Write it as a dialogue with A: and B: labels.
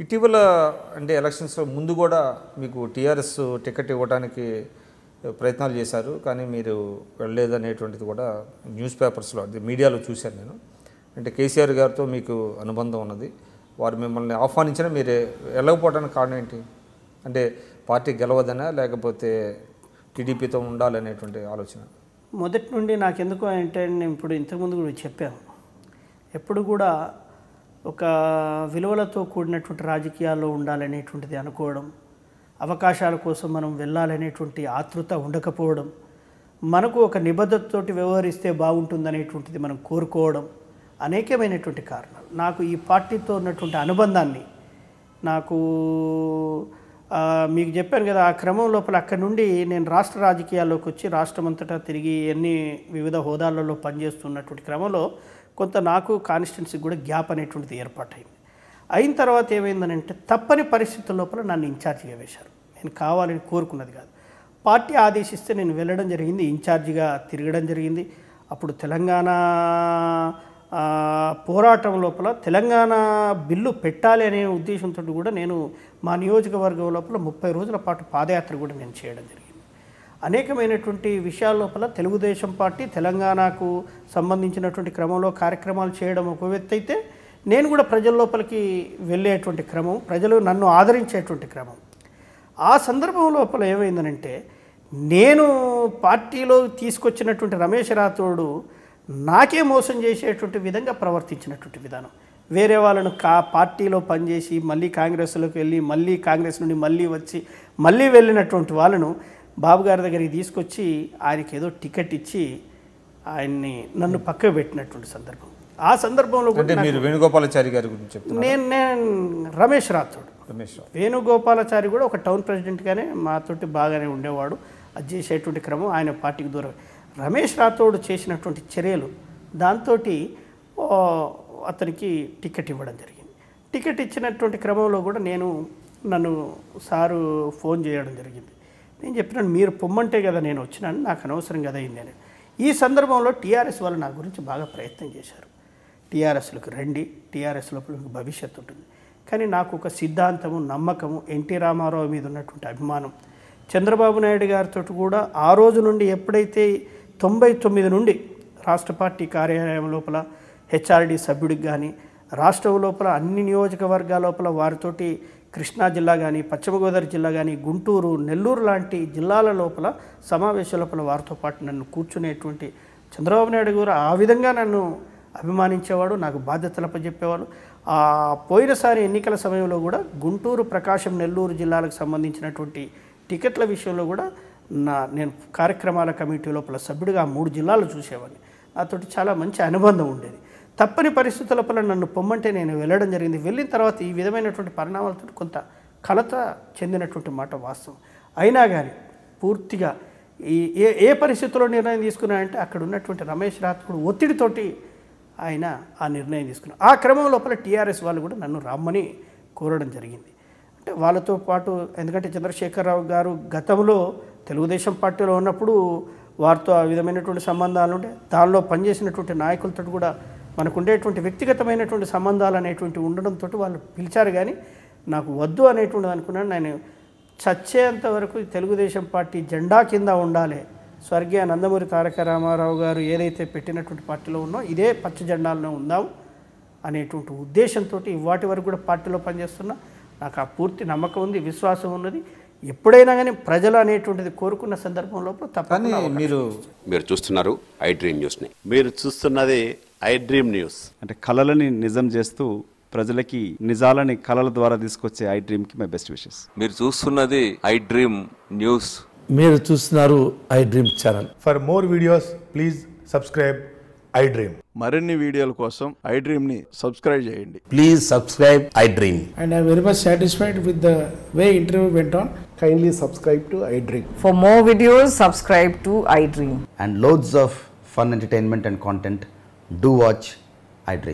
A: ఇటీవల అంటే ఎలక్షన్స్ ముందు కూడా మీకు టీఆర్ఎస్ టికెట్ ఇవ్వడానికి ప్రయత్నాలు చేశారు, కానీ మీరు వెళ్ళలేదనేటువంటిది కూడా న్యూస్ పేపర్స్లో అది మీడియాలో చూశాను నేను. అంటే కేసీఆర్ గారితో మీకు అనుబంధం ఉన్నది, వారు మిమ్మల్ని ఆహ్వానించినా మీరు వెళ్ళకపోవడానికి కారణం ఏంటి? అంటే పార్టీ గెలవదనా లేకపోతే టీడీపీతో ఉండాలనేటువంటి ఆలోచన?
B: మొదటి నుండి నాకెందుకు అంటే నేను ఇప్పుడు ఇంతకుముందు కూడా చెప్పాను, ఎప్పుడు కూడా ఒక విలువలతో కూడినటువంటి రాజకీయాల్లో ఉండాలనేటువంటిది అనుకోవడం, అవకాశాల కోసం మనం వెళ్ళాలనేటువంటి ఆతృత ఉండకపోవడం, మనకు ఒక నిబద్ధతతోటి వ్యవహరిస్తే బాగుంటుందనేటువంటిది మనం కోరుకోవడం, అనేకమైనటువంటి కారణాలు. నాకు ఈ పార్టీతో ఉన్నటువంటి అనుబంధాన్ని నాకు మీకు చెప్పాను కదా, ఆ క్రమం లోపల అక్కడి నుండి నేను రాష్ట్ర రాజకీయాల్లోకి వచ్చి రాష్ట్రమంతటా తిరిగి ఎన్ని వివిధ హోదాలలో పనిచేస్తున్నటువంటి క్రమంలో కొంత నాకు కాన్స్టిట్యున్సీకి కూడా గ్యాప్ అనేటువంటిది ఏర్పాటైంది. అయిన తర్వాత ఏమైందనంటే తప్పని పరిస్థితుల లోపల నన్ను ఇన్ఛార్జిగా వేశారు. నేను కావాలని కోరుకున్నది కాదు, పార్టీ ఆదేశిస్తే నేను వెళ్ళడం జరిగింది, ఇన్ఛార్జిగా తిరగడం జరిగింది. అప్పుడు తెలంగాణ పోరాటం లోపల తెలంగాణ బిల్లు పెట్టాలి అనే ఉద్దేశంతో కూడా నేను మా నియోజకవర్గం లోపల 30 రోజుల పాటు పాదయాత్ర కూడా నేను చేయడం జరిగింది. అనేకమైనటువంటి విషయాల లోపల తెలుగుదేశం పార్టీ తెలంగాణకు సంబంధించినటువంటి క్రమంలో కార్యక్రమాలు చేయడం ఒక వ్యక్తి అయితే, నేను కూడా ప్రజల లోపలికి వెళ్ళేటువంటి క్రమం, ప్రజలు నన్ను ఆదరించేటువంటి క్రమం. ఆ సందర్భం లోపల ఏమైందనంటే నేను పార్టీలో తీసుకొచ్చినటువంటి రమేష్ రాథోడ్ నాకే మోసం చేసేటువంటి విధంగా ప్రవర్తించినటువంటి విధానం, వేరే వాళ్ళను పార్టీలో పనిచేసి మళ్ళీ కాంగ్రెస్లోకి వెళ్ళి మళ్ళీ కాంగ్రెస్ నుండి మళ్ళీ వచ్చి మళ్ళీ వెళ్ళినటువంటి వాళ్ళను బాబు గారి దగ్గరికి తీసుకొచ్చి ఆయనకి ఏదో టికెట్ ఇచ్చి ఆయన్ని నన్ను పక్కకు పెట్టినటువంటి సందర్భం. ఆ సందర్భంలో
A: మీరు వేణుగోపాలాచారి గారి గురించి
B: నేను రమేష్ రాథోడ్ వేణుగోపాలాచారి కూడా ఒక టౌన్ ప్రెసిడెంట్గానే మాతోటి బాగానే ఉండేవాడు, అది చేసేటువంటి క్రమం ఆయన పార్టీకి దూరం. రమేష్ రాథోడ్ చేసినటువంటి చర్యలు దాంతో అతనికి టికెట్ ఇవ్వడం జరిగింది. టికెట్ ఇచ్చినటువంటి క్రమంలో కూడా నన్ను సారు ఫోన్ చేయడం జరిగింది. నేను చెప్పినాను, మీరు పొమ్మంటే కదా నేను వచ్చినాను, నాకు అనవసరం కదా అయింది అని. ఈ సందర్భంలో టీఆర్ఎస్ వాళ్ళు నా గురించి బాగా ప్రయత్నం చేశారు, టీఆర్ఎస్లోకి రండి, టీఆర్ఎస్ లోపల భవిష్యత్తు ఉంటుంది. కానీ నాకు ఒక సిద్ధాంతము, నమ్మకము, ఎన్టీ రామారావు మీద ఉన్నటువంటి అభిమానం, చంద్రబాబు నాయుడు గారితో కూడా ఆ రోజు నుండి ఎప్పుడైతే 99 నుండి రాష్ట్ర పార్టీ కార్యాలయం లోపల హెచ్ఆర్డి సభ్యుడికి కానీ, రాష్ట్రం లోపల అన్ని నియోజకవర్గాల లోపల వారితోటి కృష్ణా జిల్లా కానీ, పశ్చిమ గోదావరి జిల్లా కానీ, గుంటూరు, నెల్లూరు లాంటి జిల్లాల లోపల సమావేశాల లోపల వారితో పాటు నన్ను కూర్చునేటువంటి చంద్రబాబు నాయుడు గారు ఆ విధంగా నన్ను అభిమానించేవాడు, నాకు బాధ్యతలు అప్పచెప్పేవాడు. పోయినసారి ఎన్నికల సమయంలో కూడా గుంటూరు, ప్రకాశం, నెల్లూరు జిల్లాలకు సంబంధించినటువంటి టికెట్ల విషయంలో కూడా నేను కార్యక్రమాల కమిటీ లోపల సభ్యుడిగా 3 జిల్లాలు చూసేవాడిని. నాతోటి చాలా మంచి అనుబంధం ఉండేది. తప్పని పరిస్థితుల లోపల నన్ను పొమ్మంటే నేను వెళ్ళడం జరిగింది. వెళ్ళిన తర్వాత ఈ విధమైనటువంటి పరిణామాలతో కొంత కలత చెందినటువంటి మాట వాస్తవం. అయినా కానీ పూర్తిగా ఏ పరిస్థితుల్లో నిర్ణయం తీసుకున్నానంటే అక్కడ ఉన్నటువంటి రమేష్ రాథోడ్ ఒత్తిడితోటి ఆయన ఆ నిర్ణయం తీసుకున్నారు. ఆ క్రమం లోపల టీఆర్ఎస్ వాళ్ళు కూడా నన్ను రమ్మని కోరడం జరిగింది. అంటే వాళ్ళతో పాటు, ఎందుకంటే చంద్రశేఖరరావు గారు గతంలో తెలుగుదేశం పార్టీలో ఉన్నప్పుడు వారితో ఆ విధమైనటువంటి సంబంధాలు ఉంటే, దానిలో పనిచేసినటువంటి నాయకులతో కూడా మనకు ఉండేటువంటి వ్యక్తిగతమైనటువంటి సంబంధాలు అనేటువంటి ఉండడంతో వాళ్ళు పిలిచారు. కానీ నాకు వద్దు అనేటువంటిది అనుకున్నాను. నేను చచ్చేంత వరకు తెలుగుదేశం పార్టీ జెండా కింద ఉండాలి, స్వర్గీయ నందమూరి తారక రామారావు గారు ఏదైతే పెట్టినటువంటి పార్టీలో ఉన్నో ఇదే పచ్చ జెండాలోనే ఉందాం అనేటువంటి ఉద్దేశంతో వాటి వరకు కూడా పార్టీలో పనిచేస్తున్నా. నాకు ఆ పూర్తి నమ్మకం ఉంది, విశ్వాసం ఉన్నది. ఎప్పుడైనా కానీ ప్రజలు అనేటువంటిది కోరుకున్న సందర్భంలో తప్పని
C: మీరు చూస్తున్నారు ఐ డ్రీమ్ న్యూస్ని. మీరు చూస్తున్నది ఐ డ్రీమ్ న్యూస్.
D: అంటే కళలని నిజం చేస్తూ ప్రజలకి నిజాలని కళల ద్వారా తీసుకొచ్చే ఐ డ్రీమ్కి మై బెస్ట్ విషెస్.
E: మీరు చూస్తున్నది ఐ డ్రీమ్ న్యూస్.
F: మీరు చూస్తున్నారు I dream channel.
G: For more videos please subscribe I dream.
H: మరిన్ని వీడియోల కోసం ఐ డ్రీమ్ ని సబ్స్క్రైబ్ చేయండి.
F: Please subscribe I dream.
I: And I am very much satisfied with the way interview went on.
G: Kindly subscribe to I Dream.
J: For more videos, subscribe to I Dream.
K: And loads of fun entertainment and content. Do watch I Dream.